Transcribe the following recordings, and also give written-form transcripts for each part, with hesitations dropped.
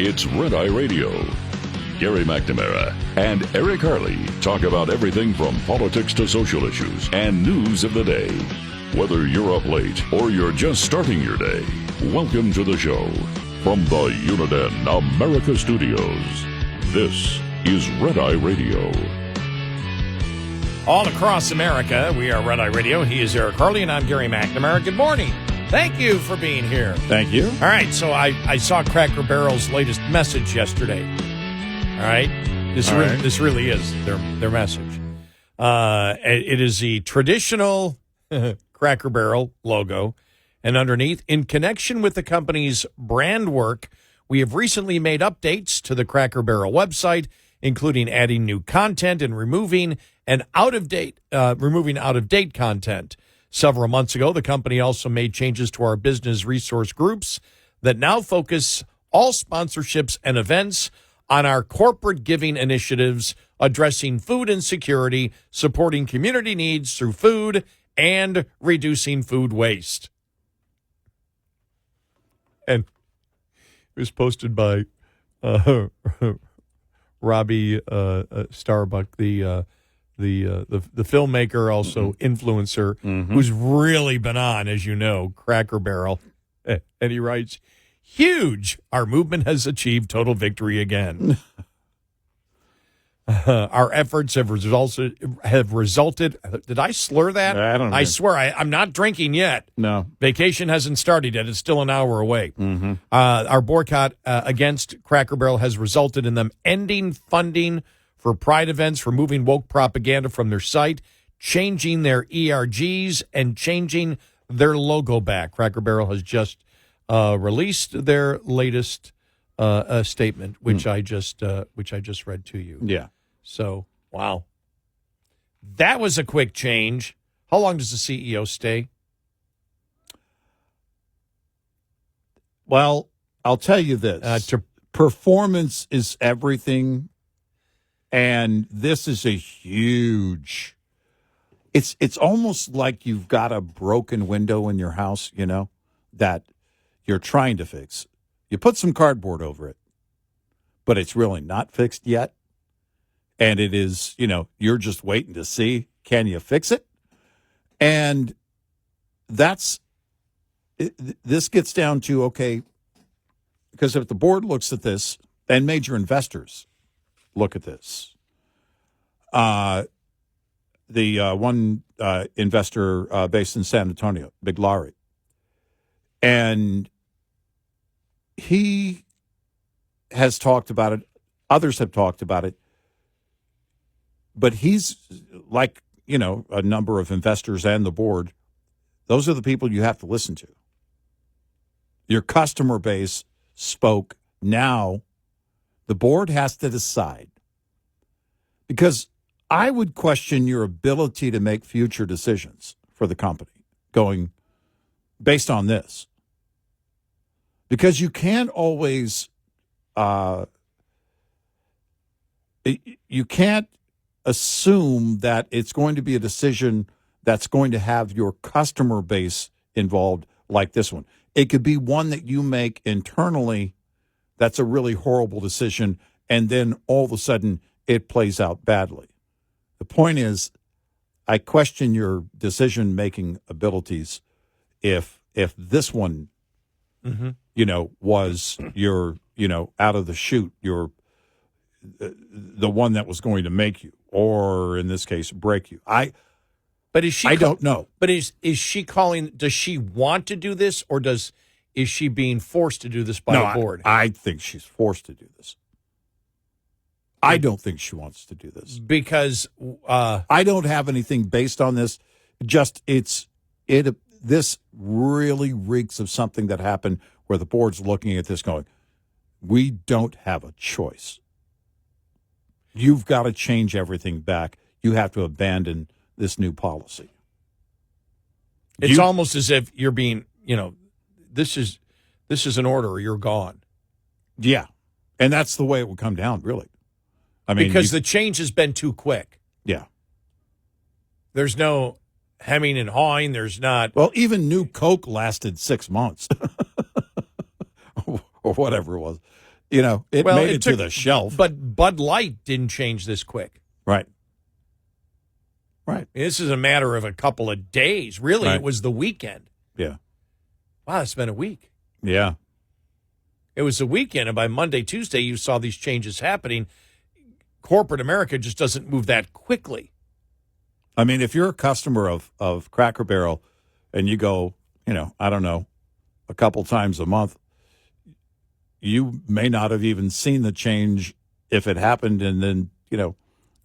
It's Red Eye Radio. Gary McNamara and Eric Harley talk about everything from politics to social issues and news of the day. Whether you're up late or you're just starting your day, welcome to the show. From the Uniden America Studios, this is Red Eye Radio. All across America, we are Red Eye Radio. He is Eric Harley, and I'm Gary McNamara. Good morning. Thank you for being here. Thank you. All right, so I saw Cracker Barrel's latest message yesterday. All right? This really is their message. It is the traditional Cracker Barrel logo, and underneath, in connection with the company's brand work, we have recently made updates to the Cracker Barrel website, including adding new content and removing out-of-date content. Several months ago, the company also made changes to our business resource groups that now focus all sponsorships and events on our corporate giving initiatives, addressing food insecurity, supporting community needs through food, and reducing food waste. And it was posted by Robbie Starbuck, the filmmaker, also influencer, who's really been on, as you know, Cracker Barrel. And he writes, "Huge! Our movement has achieved total victory again. Our efforts have resulted. Did I slur that? I don't know. I swear, I'm not drinking yet. No. Vacation hasn't started yet. It's still an hour away. Our boycott against Cracker Barrel has resulted in them ending funding for pride events, removing woke propaganda from their site, changing their ERGs, and changing their logo back. Cracker Barrel has just released their latest statement, which I just read to you. Yeah. So, wow. That was a quick change. How long does the CEO stay? Well, I'll tell you this. Performance is everything. And this is a huge, it's almost like you've got a broken window in your house, you know, that you're trying to fix. You put some cardboard over it, but it's really not fixed yet. And it is, you know, you're just waiting to see, can you fix it? And this gets down to, okay, because if the board looks at this and major investors look at this. The one investor based in San Antonio, Big Larry, and he has talked about it. Others have talked about it. But he's like, you know, a number of investors and the board. Those are the people you have to listen to. Your customer base spoke. Now the board has to decide, because I would question your ability to make future decisions for the company going based on this, because you can't always you can't assume that it's going to be a decision that's going to have your customer base involved like this one. It could be one that you make internally. That's a really horrible decision, and then all of a sudden it plays out badly. The point is, I question your decision-making abilities if this one, you know, was your, you know, out of the chute, your the one that was going to make you, or in this case, break you. I don't know. But is she calling? Does she want to do this, or is she being forced to do this by the board? I think she's forced to do this. I don't think she wants to do this because I don't have anything based on this. Just this really reeks of something that happened where the board's looking at this going, we don't have a choice. You've got to change everything back. You have to abandon this new policy. It's almost as if you're being, you know, this is an order or you're gone. Yeah. And that's the way it would come down, really. I mean, because the change has been too quick. Yeah. There's no hemming and hawing. There's not. Well, even new Coke lasted 6 months or whatever it was. it made it to the shelf. But Bud Light didn't change this quick. Right. This is a matter of a couple of days. Really, Right. It was the weekend. Yeah. Wow, it's been a week. Yeah. It was the weekend, and by Monday, Tuesday, you saw these changes happening. Corporate America just doesn't move that quickly. I mean, if you're a customer of Cracker Barrel and you go, I don't know, a couple times a month, you may not have even seen the change if it happened, and then,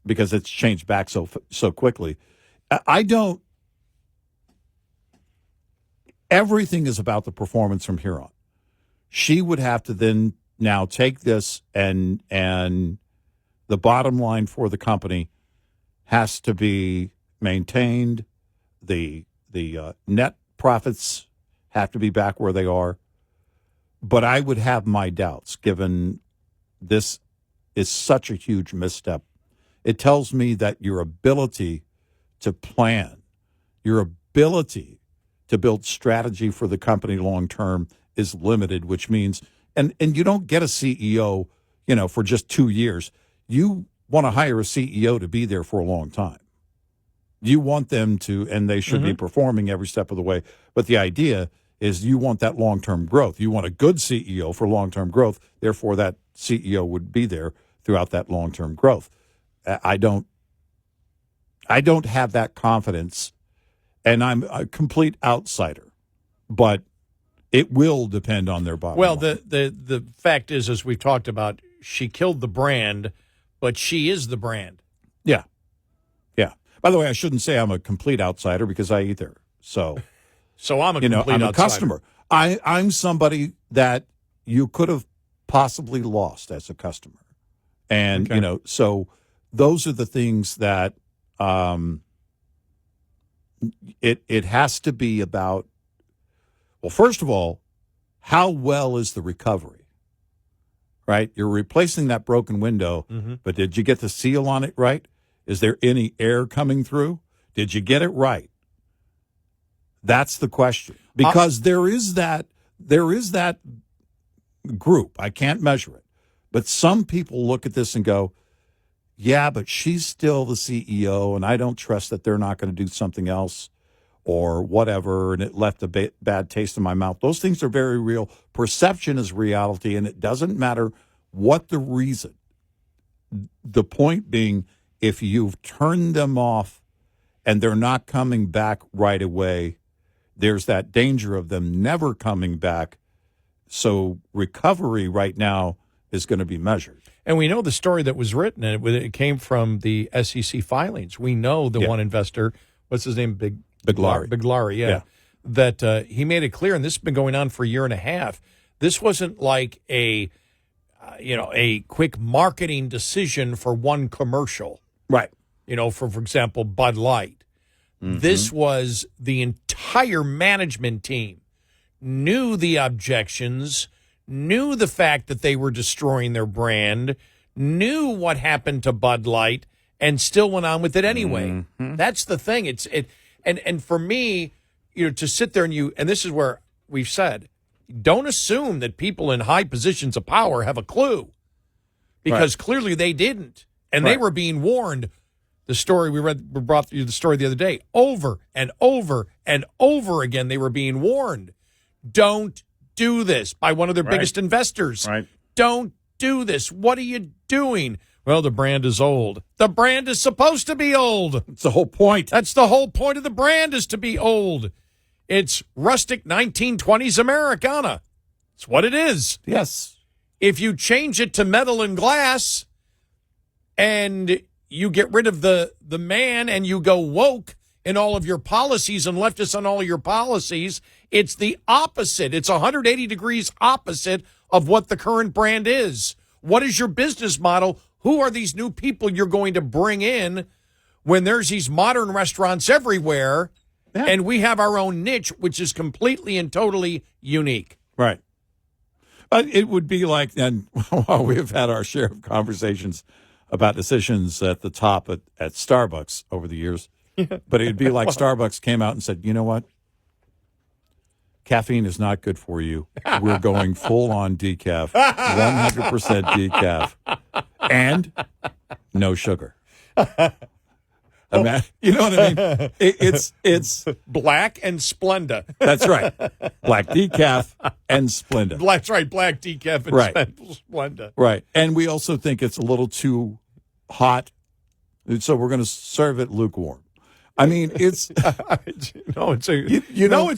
because it's changed back so quickly. Everything is about the performance from here on. She would have to then now take this, and the bottom line for the company has to be maintained. The net profits have to be back where they are. But I would have my doubts, given this is such a huge misstep. It tells me that your ability to plan, your ability to build strategy for the company long term is limited, which means, and you don't get a CEO, for just 2 years. You want to hire a CEO to be there for a long time. You want them to, and they should be performing every step of the way. But the idea is you want that long-term growth. You want a good CEO for long-term growth. Therefore, that CEO would be there throughout that long-term growth. I don't have that confidence, and I'm a complete outsider. But it will depend on their bottom line. The fact is, as we've talked about, she killed the brand, but she is the brand. Yeah. By the way, I shouldn't say I'm a complete outsider because I eat there. So I'm a complete I'm a outsider. customer. I'm somebody that you could have possibly lost as a customer. And, so those are the things that it has to be about. Well, first of all, how well is the recovery? Right? You're replacing that broken window, but did you get the seal on it right? Is there any air coming through? Did you get it right? That's the question. Because there is that group. I can't measure it. But some people look at this and go, yeah, but she's still the CEO, and I don't trust that they're not going to do something else or whatever, and it left a bad taste in my mouth. Those things are very real. Perception is reality, and it doesn't matter what the reason. The point being, if you've turned them off and they're not coming back right away, there's that danger of them never coming back. So recovery right now is going to be measured. And we know the story that was written, and it came from the SEC filings. We know the one investor, what's his name? Biglari, yeah. That he made it clear, and this has been going on for a year and a half. This wasn't like a quick marketing decision for one commercial. Right. For example, Bud Light. This was the entire management team knew the objections, knew the fact that they were destroying their brand, knew what happened to Bud Light, and still went on with it anyway. That's the thing. And for me, to sit there and this is where we've said, don't assume that people in high positions of power have a clue, because clearly they didn't. And they were being warned. The story we brought you the story the other day, over and over and over again, they were being warned. Don't do this, by one of their biggest investors. Right. Don't do this. What are you doing? Well, the brand is old. The brand is supposed to be old. It's the whole point. That's the whole point of the brand, is to be old. It's rustic 1920s Americana. It's what it is. Yes. If you change it to metal and glass and you get rid of the man and you go woke in all of your policies and leftist on all of your policies, it's the opposite. It's 180 degrees opposite of what the current brand is. What is your business model? Who are these new people you're going to bring in when there's these modern restaurants everywhere, and we have our own niche, which is completely and totally unique? Right. It would be like, and while we've had our share of conversations about decisions at the top at Starbucks over the years, but it'd be like Starbucks came out and said, you know what? caffeine is not good for you. We're going full on decaf, 100% decaf, and no sugar. You know what I mean? It's black and Splenda. That's right. Black decaf and Splenda. That's right. Black decaf and Splenda. Right. And we also think it's a little too hot, so we're going to serve it lukewarm. I mean, it's it's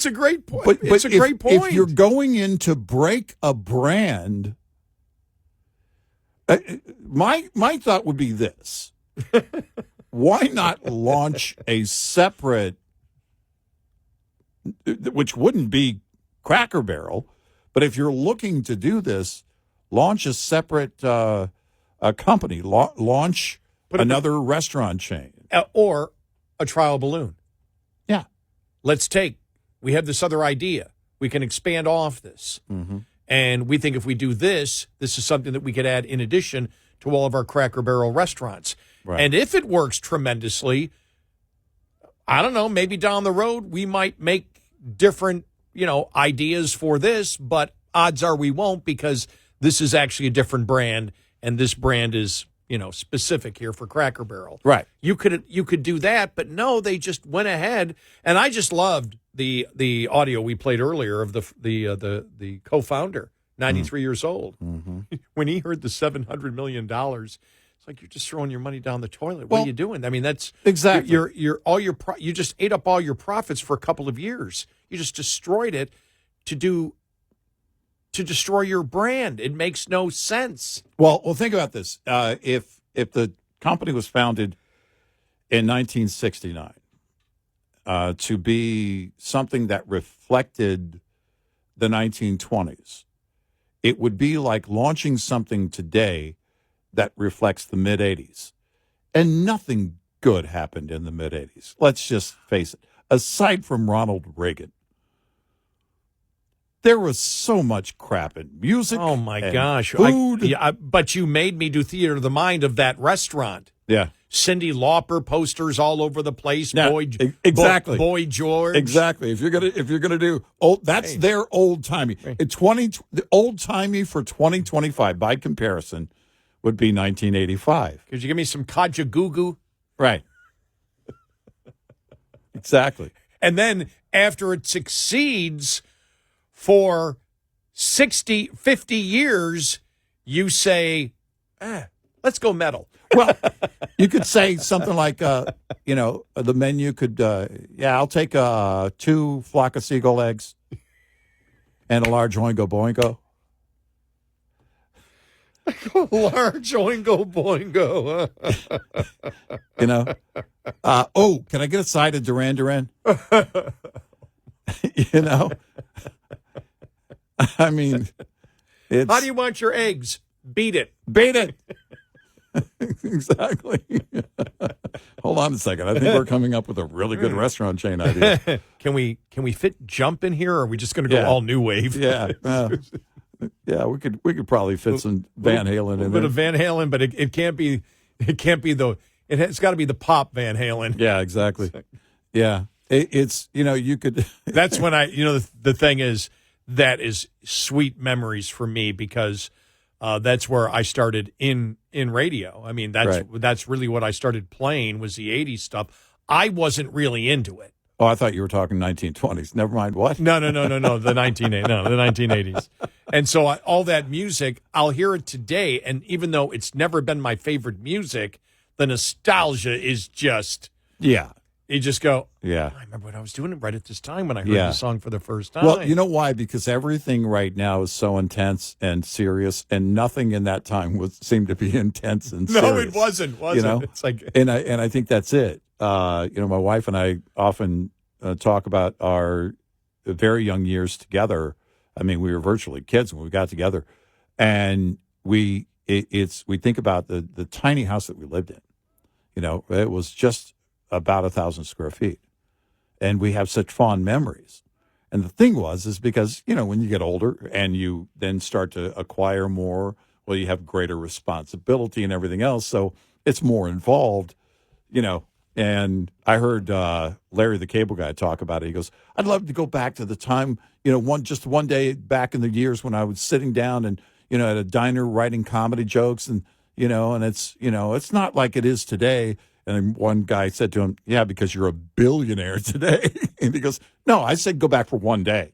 a great point. But it's a great point. If you're going in to break a brand, my thought would be this. Why not launch a separate, which wouldn't be Cracker Barrel, but if you're looking to do this, launch a separate company, launch another restaurant chain. Or a trial balloon. Yeah. We have this other idea. We can expand off this. Mm-hmm. And we think if we do this is something that we could add in addition to all of our Cracker Barrel restaurants. Right. And if it works tremendously, I don't know, maybe down the road we might make different, ideas for this, but odds are we won't because this is actually a different brand, and this brand is, specific here for Cracker Barrel. Right. You could do that, but no, they just went ahead, and I just loved the audio we played earlier of the co-founder, 93 years old. Mm-hmm. When he heard the $700 million, it's like you're just throwing your money down the toilet. What are you doing? I mean, that's exactly. You just ate up all your profits for a couple of years. You just destroyed it to destroy your brand. It makes no sense. Well, think about this. If the company was founded in 1969 to be something that reflected the 1920s, it would be like launching something today that reflects the mid-'80s. And nothing good happened in the mid-'80s. Let's just face it. Aside from Ronald Reagan, there was so much crap in music. Oh, my gosh. Food. But you made me do theater of the mind of that restaurant. Yeah. Cyndi Lauper posters all over the place. Now, exactly. Boy George. Exactly. If you're gonna do old, that's their old timey. Right. The old timey for 2025 by comparison would be 1985. Could you give me some Kajagoogoo? Right. Exactly. And then after it succeeds for 60, 50 years, you say, let's go metal. Well, you could say something like, the menu could, I'll take 2 flock of seagull eggs and a large Oingo Boingo. Large Oingo Boingo. Can I get a side of Duran Duran? I mean, how do you want your eggs? Beat it. Beat it. Exactly. Hold on a second. I think we're coming up with a really good restaurant chain idea. Can we fit Jump in here, or are we just going to go all new wave? Yeah. Yeah, we could probably fit some Van Halen in there. A bit of Van Halen, but it can't be it's got to be the pop Van Halen. Yeah, exactly. Yeah. It's you could That's when the thing is, that is sweet memories for me, because that's where I started in radio. I mean, that's really what I started playing, was the 80s stuff. I wasn't really into it. Oh, I thought you were talking 1920s. Never mind. What? No. The 1980s. And so all that music, I'll hear it today, and even though it's never been my favorite music, the nostalgia is just You just go, yeah. I remember what I was doing right at this time when I heard the song for the first time. Well, you know why? Because everything right now is so intense and serious, and nothing in that time seemed to be intense and serious. No, it wasn't. It's like, and I think that's it. My wife and I often talk about our very young years together. I mean, we were virtually kids when we got together, and we think about the tiny house that we lived in. It was just about 1,000 square feet, and we have such fond memories. And the thing is because when you get older and you then start to acquire more, well, you have greater responsibility and everything else, so it's more involved. And I heard Larry the Cable Guy talk about it. He goes, I'd love to go back to the time, one day back in the years when I was sitting down and, at a diner writing comedy jokes and it's not like it is today. And one guy said to him, yeah, because you're a billionaire today. And he goes, no, I said go back for one day.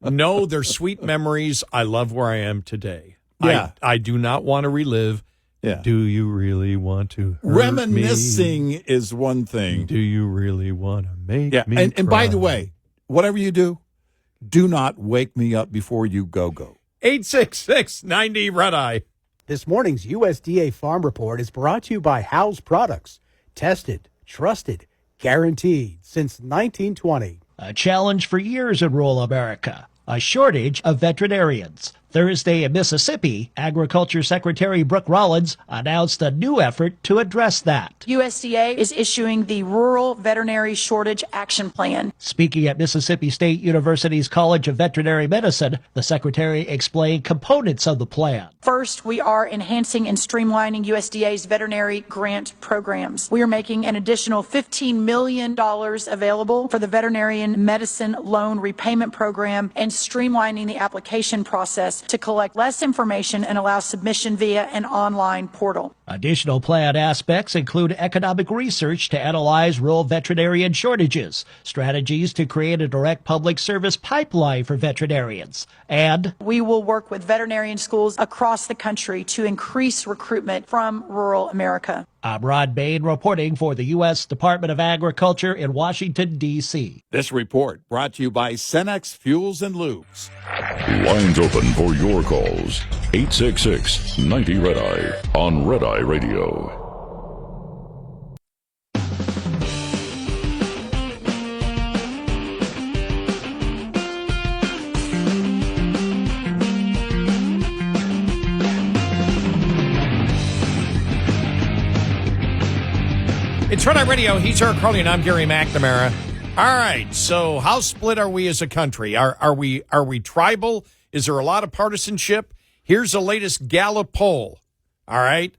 No, they're sweet memories. I love where I am today. Yeah. I do not want to relive. Yeah. Do you really want to hurt Reminiscing me? is one thing. Do you really want to make me and cry? by the way, whatever you do not wake me up before you go. 866-90 Red Eye. This morning's USDA Farm Report is brought to you by House Products. Tested, trusted, guaranteed since 1920. A challenge for years in rural America, a shortage of veterinarians. Thursday in Mississippi, Agriculture Secretary Brooke Rollins announced a new effort to address that. USDA is issuing the Rural Veterinary Shortage Action Plan. Speaking at Mississippi State University's College of Veterinary Medicine, the secretary explained components of the plan. First, we are enhancing and streamlining USDA's veterinary grant programs. We are making an additional $15 million available for the Veterinarian Medicine Loan Repayment Program and streamlining the application process to collect less information and allow submission via an online portal. Additional plan aspects include economic research to analyze rural veterinarian shortages, strategies to create a direct public service pipeline for veterinarians, and we will work with veterinarian schools across the country to increase recruitment from rural America. I'm Rod Bain reporting for the U.S. Department of Agriculture in Washington, D.C. This report brought to you by Cenex Fuels and Lubes. Lines open for your calls. 866-90 Red Eye on Red Eye Radio. It's Red Eye Radio. He's Eric Harley, and I'm Gary McNamara. All right, so how split are we as a country? Are we tribal? Is there a lot of partisanship? Here's the latest Gallup poll. All right,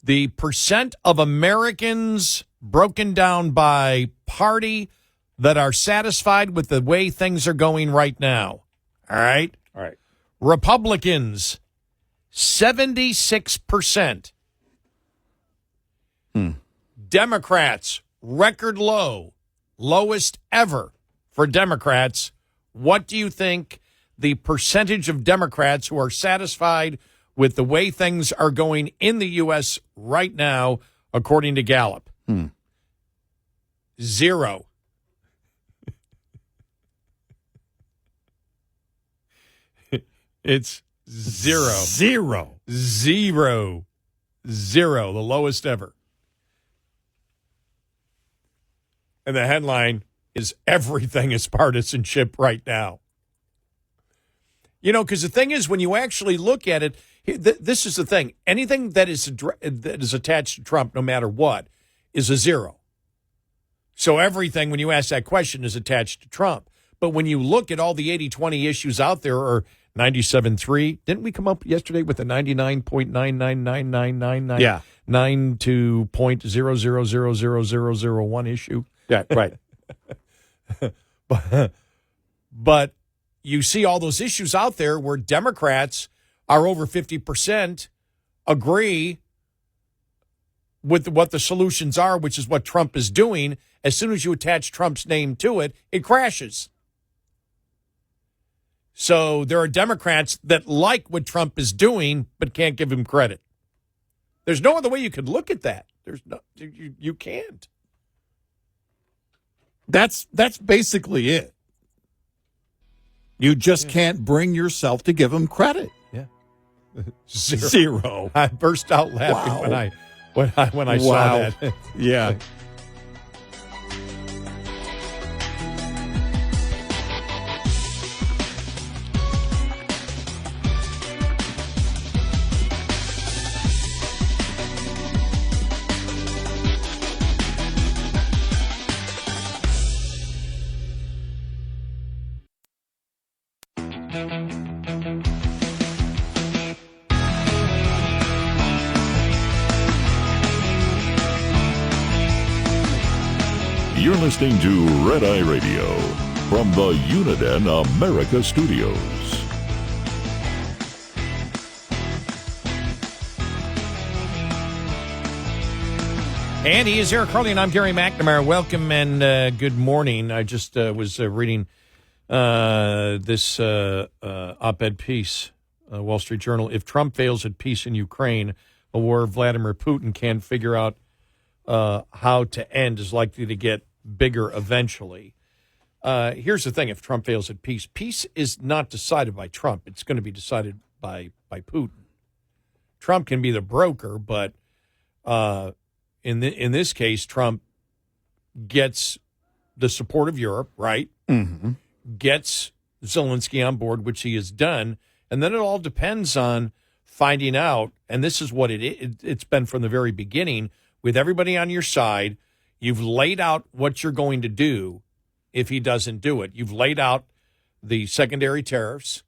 the percent of Americans broken down by party that are satisfied with the way things are going right now. All right, Republicans, 76%. Democrats, record low, lowest ever for Democrats. What do you think the percentage of Democrats who are satisfied with the way things are going in the U.S. right now, according to Gallup? 0. It's 0. 0. The lowest ever. And the headline is everything is partisanship right now. Because the thing is, when you actually look at it, this is the thing. Anything that is attached to Trump, no matter what, is a 0. So everything, when you ask that question, is attached to Trump. But when you look at all the 80-20 issues out there, or 97.3, didn't we come up yesterday with a 99.9999999? Yeah. 92.0000001 issue? Yeah, right. But you see all those issues out there where Democrats are over 50% agree with what the solutions are, which is what Trump is doing. As soon as you attach Trump's name to it, it crashes. So there are Democrats that like what Trump is doing but can't give him credit. There's no other way you could look at that. You can't. That's basically it. You just can't bring yourself to give him credit. Yeah. 0. I burst out laughing when I saw that. Yeah. You're listening to Red Eye Radio from the Uniden America Studios. And he is Eric Harley, and I'm Gary McNamara. Welcome and good morning. I just was reading this op-ed piece, Wall Street Journal. If Trump fails at peace in Ukraine, a war Vladimir Putin can't figure out how to end is likely to get bigger eventually. Here's the thing. If Trump fails at peace, peace is not decided by Trump. It's going to be decided by Putin. Trump can be the broker, but in this case, Trump gets the support of Europe, right? Mm-hmm. Gets Zelensky on board, which he has done, and then it all depends on finding out, and this is what it's been from the very beginning, with everybody on your side. You've laid out what you're going to do if he doesn't do it. You've laid out the secondary tariffs,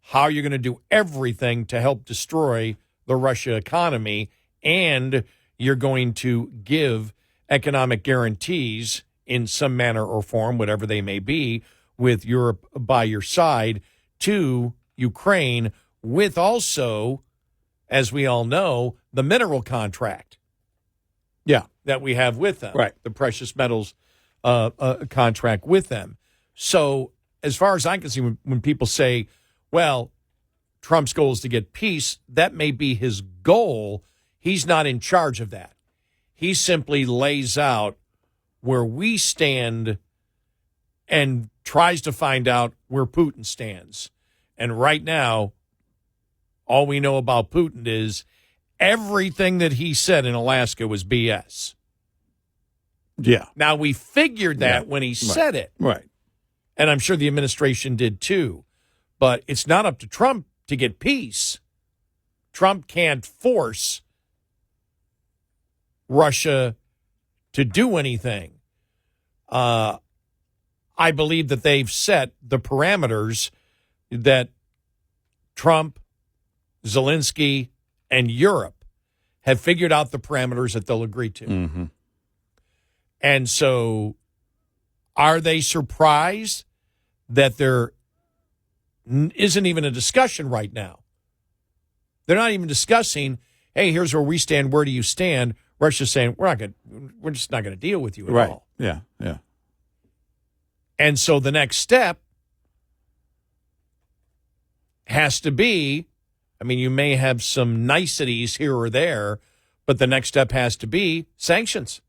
how you're going to do everything to help destroy the Russia economy, and you're going to give economic guarantees in some manner or form, whatever they may be, with Europe by your side to Ukraine, with also, as we all know, the mineral contract. Yeah. That we have with them. Right. The precious metals contract with them. So as far as I can see, when people say, well, Trump's goal is to get peace, that may be his goal. He's not in charge of that. He simply lays out where we stand and tries to find out where Putin stands. And right now, all we know about Putin is everything that he said in Alaska was BS. Yeah. Now, we figured that when he said it. Right. And I'm sure the administration did too. But it's not up to Trump to get peace. Trump can't force Russia to do anything. I believe that they've set the parameters that Trump, Zelensky, and Europe have figured out the parameters that they'll agree to. Mm-hmm. And so are they surprised that there isn't even a discussion right now? They're not even discussing, hey, here's where we stand. Where do you stand? Russia's saying, we're just not going to deal with you at all. Yeah, yeah. And so the next step has to be, I mean, you may have some niceties here or there, but the next step has to be sanctions.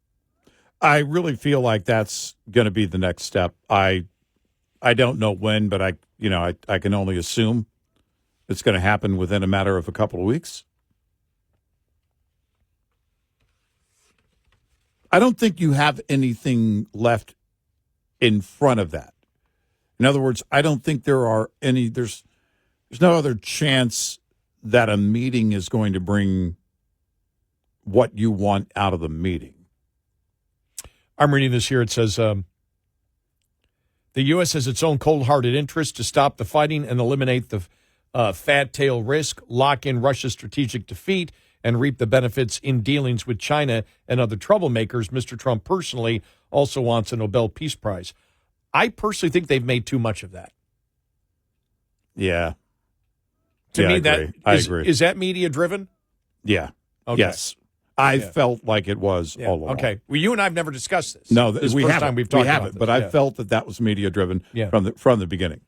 I really feel like that's going to be the next step. I don't know when, but I can only assume it's going to happen within a matter of a couple of weeks. I don't think you have anything left in front of that. In other words, I don't think there's no other chance that a meeting is going to bring what you want out of the meeting. I'm reading this here. It says, the U.S. has its own cold-hearted interest to stop the fighting and eliminate the fat tail risk, lock in Russia's strategic defeat, and reap the benefits in dealings with China and other troublemakers. Mr. Trump personally also wants a Nobel Peace Prize. I personally think they've made too much of that. Yeah. To me, I agree. Is that media-driven? Yeah. Okay. Yes. I felt like it was all along. Okay. Well, you and I have never discussed this. No, this is we the first haven't. time we've talked about this. But I felt that was media-driven Yeah. from the beginning.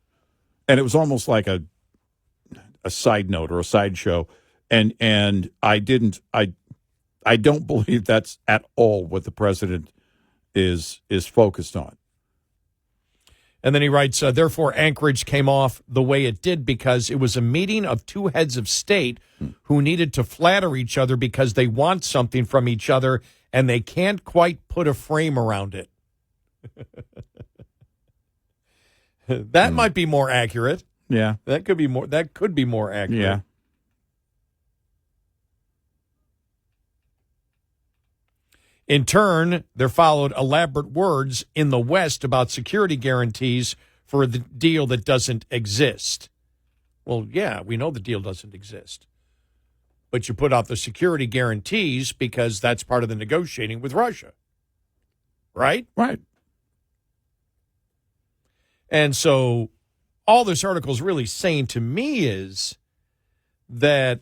And it was almost like a side note or a sideshow. And I don't believe that's at all what the president is focused on. And then he writes, therefore, Anchorage came off the way it did because it was a meeting of two heads of state who needed to flatter each other because they want something from each other and they can't quite put a frame around it. That might be more accurate. Yeah. That could be more accurate. Yeah. In turn, there followed elaborate words in the West about security guarantees for the deal that doesn't exist. Well, yeah, we know the deal doesn't exist. But you put out the security guarantees because that's part of the negotiating with Russia. right? Right. And so all this article is really saying to me is that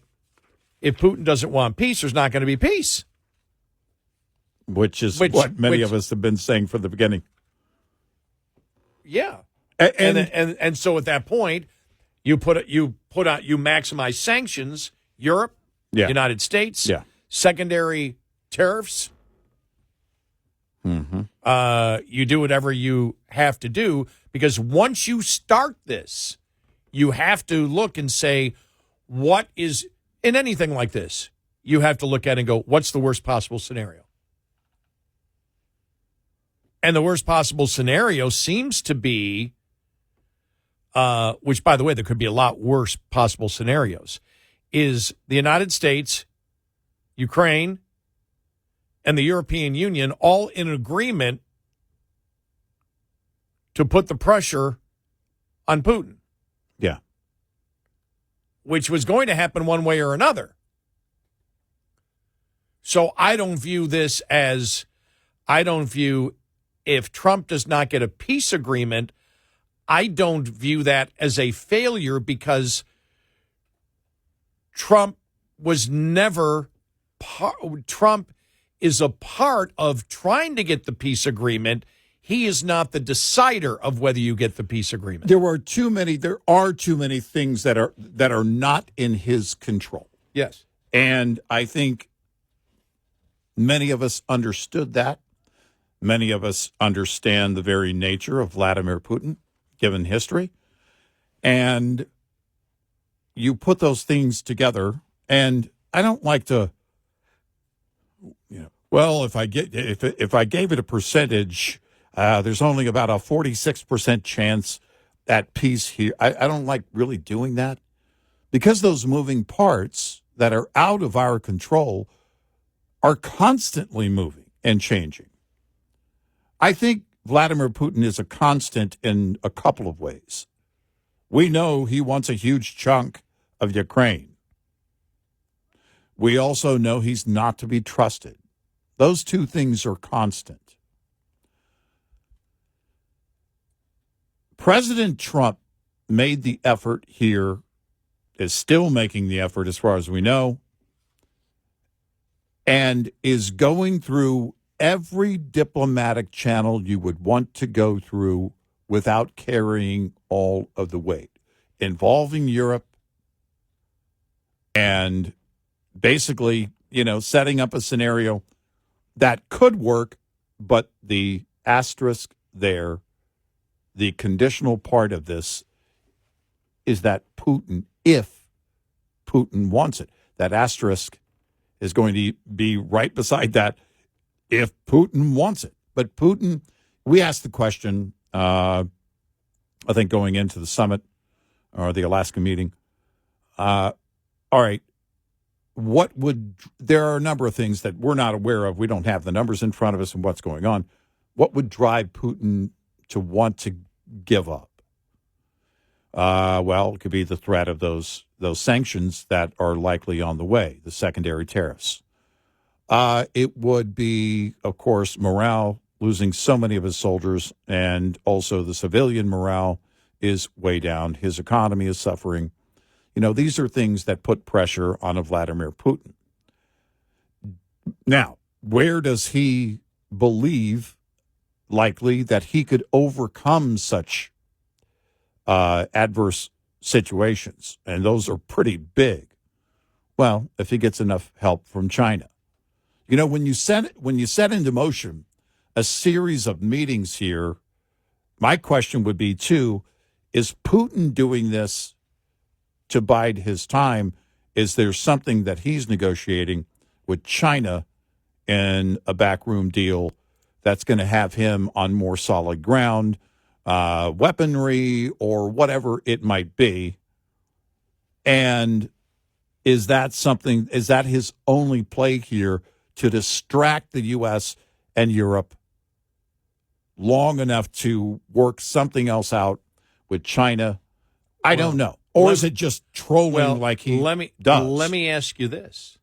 if Putin doesn't want peace, there's not going to be peace. Which is what many of us have been saying from the beginning. Yeah. And so at that point, you maximize sanctions, Europe, United States, secondary tariffs. You do whatever you have to do, because once you start this, you have to look and say, what is, in anything like this, you have to look at it and go, what's the worst possible scenario? And the worst possible scenario seems to be, which, by the way, there could be a lot worse possible scenarios, is the United States, Ukraine, and the European Union all in agreement to put the pressure on Putin. Yeah. Which was going to happen one way or another. So I don't view this as, if Trump does not get a peace agreement, I don't view that as a failure, because Trump was never, Trump is a part of trying to get the peace agreement. He is not the decider of whether you get the peace agreement. There are too many things that are not in his control. Yes. And I think many of us understood that. Many of us understand the very nature of Vladimir Putin, given history. And you put those things together, and I don't like to, well, if I gave it a percentage, there's only about a 46% chance at peace here. I don't like really doing that, because those moving parts that are out of our control are constantly moving and changing. I think Vladimir Putin is a constant in a couple of ways. We know he wants a huge chunk of Ukraine. We also know he's not to be trusted. Those two things are constant. President Trump made the effort here, is still making the effort as far as we know, and is going through every diplomatic channel you would want to go through without carrying all of the weight, involving Europe and basically, setting up a scenario that could work, but the asterisk there, the conditional part of this, is that Putin, if Putin wants it, that asterisk is going to be right beside that, if Putin wants it. But Putin, we asked the question, I think going into the summit or the Alaska meeting, all right, there are a number of things that we're not aware of. We don't have the numbers in front of us and what's going on. What would drive Putin to want to give up? Well, it could be the threat of those sanctions that are likely on the way, the secondary tariffs. It would be, of course, morale, losing so many of his soldiers, and also the civilian morale is way down. His economy is suffering. These are things that put pressure on a Vladimir Putin. Now, where does he believe likely that he could overcome such adverse situations? And those are pretty big. Well, if he gets enough help from China. When you set into motion a series of meetings here, my question would be, too, is Putin doing this to bide his time? Is there something that he's negotiating with China in a backroom deal that's going to have him on more solid ground, weaponry or whatever it might be? And is that his only play here, to distract the U.S. and Europe long enough to work something else out with China? I don't know. Or is it just trolling like he does? Let me ask you this.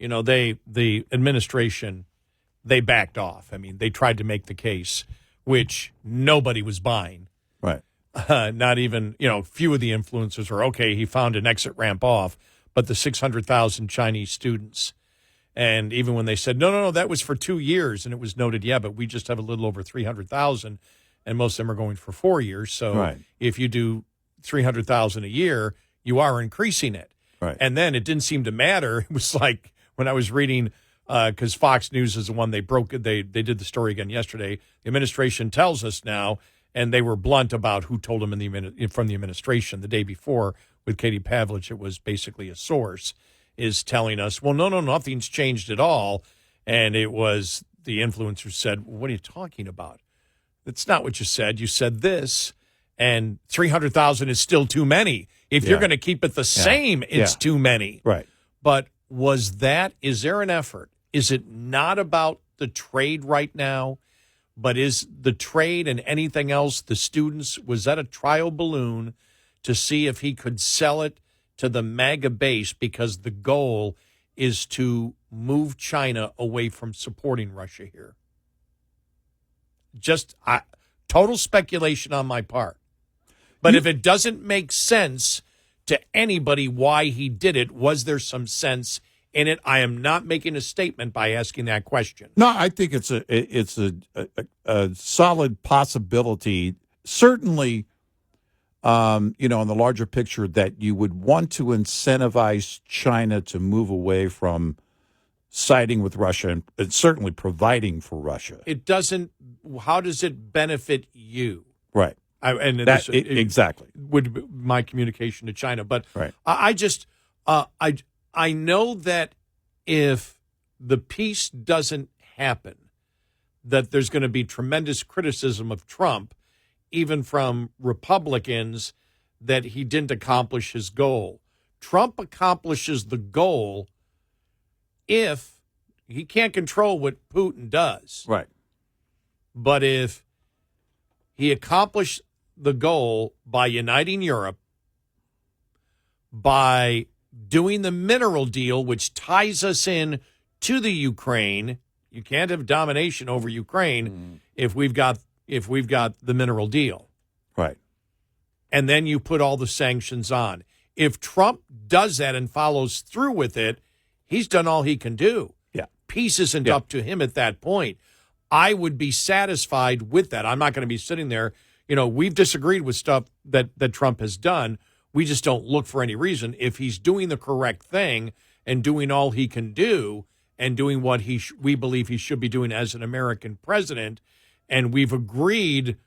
The administration they backed off. I mean, they tried to make the case, which nobody was buying. Right. Not even, few of the influencers were, okay, he found an exit ramp off, but the 600,000 Chinese students. And even when they said, no, that was for 2 years, and it was noted, yeah, but we just have a little over 300,000, and most of them are going for 4 years. So if you do 300,000 a year, you are increasing it. Right. And then it didn't seem to matter. It was like when I was reading, because Fox News is the one they did the story again yesterday. The administration tells us now, and they were blunt about who told them from the administration the day before with Katie Pavlich. It was basically a source is telling us, well, no, nothing's changed at all. And it was the influencer said, well, what are you talking about? That's not what you said. You said this, and 300,000 is still too many. If you're going to keep it the same, it's too many. Right. But is there an effort? Is it not about the trade right now, but is the trade and anything else, the students, was that a trial balloon to see if he could sell it to the MAGA base, because the goal is to move China away from supporting Russia here? Just total speculation on my part. But if it doesn't make sense to anybody why he did it, was there some sense in it? I am not making a statement by asking that question. No, I think it's a solid possibility. Certainly, in the larger picture, that you would want to incentivize China to move away from siding with Russia and certainly providing for Russia. It doesn't. How does it benefit you? Right. Exactly would be my communication to China. But right. I know that if the peace doesn't happen, that there's going to be tremendous criticism of Trump, even from Republicans, that he didn't accomplish his goal. Trump accomplishes the goal if he can't control what Putin does. Right. But if he accomplished the goal by uniting Europe, by doing the mineral deal, which ties us in to the Ukraine. You can't have domination over Ukraine if we've got the mineral deal. Right. And then you put all the sanctions on. If Trump does that and follows through with it, he's done all he can do. Yeah. Peace isn't up to him at that point. I would be satisfied with that. I'm not going to be sitting there. We've disagreed with stuff that Trump has done. We just don't look for any reason. If he's doing the correct thing and doing all he can do and doing what we believe he should be doing as an American president, and we've agreed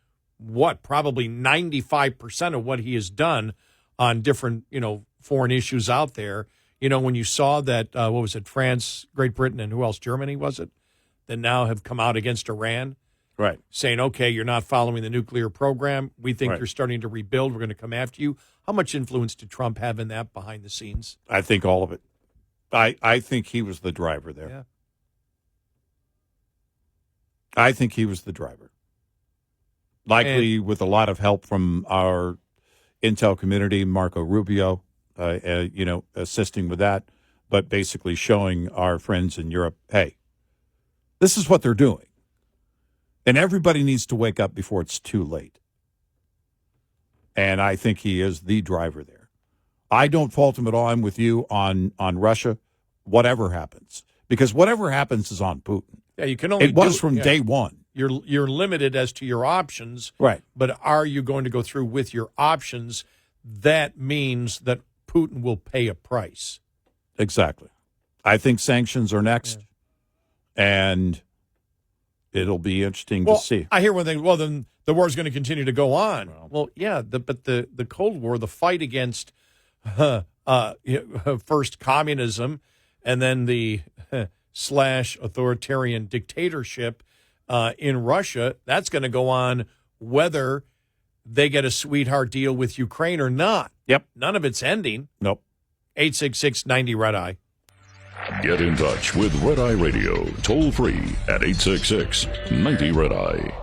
probably 95% of what he has done on different, foreign issues out there. When you saw that, what was it, France, Great Britain, and who else, Germany, was it, that now have come out against Iran? Right. Saying, okay, you're not following the nuclear program. We think you're starting to rebuild. We're going to come after you. How much influence did Trump have in that behind the scenes? I think all of it. I think he was the driver there. Yeah. I think he was the driver. Likely with a lot of help from our intel community, Marco Rubio, assisting with that, but basically showing our friends in Europe, hey, this is what they're doing. And everybody needs to wake up before it's too late. And I think he is the driver there. I don't fault him at all. I'm with you on Russia, whatever happens. Because whatever happens is on Putin. Yeah, you can only It was from day one. You're limited as to your options. Right. But are you going to go through with your options? That means that Putin will pay a price. Exactly. I think sanctions are next. Yeah. And it'll be interesting to see. I hear one thing, then the war is going to continue to go on. Well, yeah, but the Cold War, the fight against first communism and then the / authoritarian dictatorship in Russia, that's going to go on whether they get a sweetheart deal with Ukraine or not. Yep. None of it's ending. Nope. 866-90-RED-EYE. Get in touch with Red Eye Radio, toll free at 866-90-RED-EYE.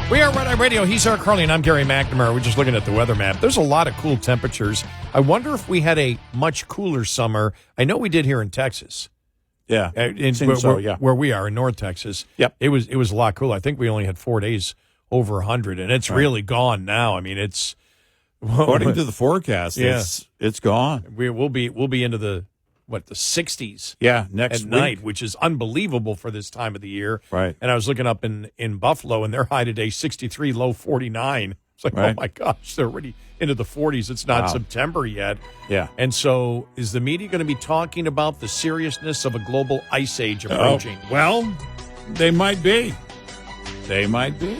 We are Red Eye Radio. He's Eric Harley, and I'm Gary McNamara. We're just looking at the weather map. There's a lot of cool temperatures. I wonder if we had a much cooler summer. I know we did here in Texas. Yeah, where we are in North Texas. Yep, it was a lot cooler. I think we only had 4 days over 100, and it's really gone now. I mean, it's according to the forecast. Yeah. It's gone. We'll be into the 60s. Yeah, next at week. night, which is unbelievable for this time of the year. Right. And I was looking up in Buffalo, and their high today 63, low 49. It's like, right. Oh my gosh, they're already into the 40s. It's not September yet. Yeah. And so, is the media going to be talking about the seriousness of a global ice age approaching? Well, they might be. They might be.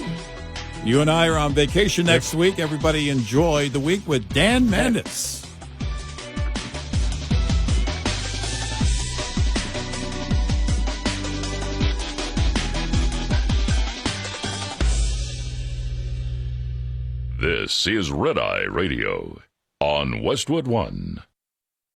You and I are on vacation next week. Everybody enjoy the week with Dan Mendes. This is Red Eye Radio on Westwood One.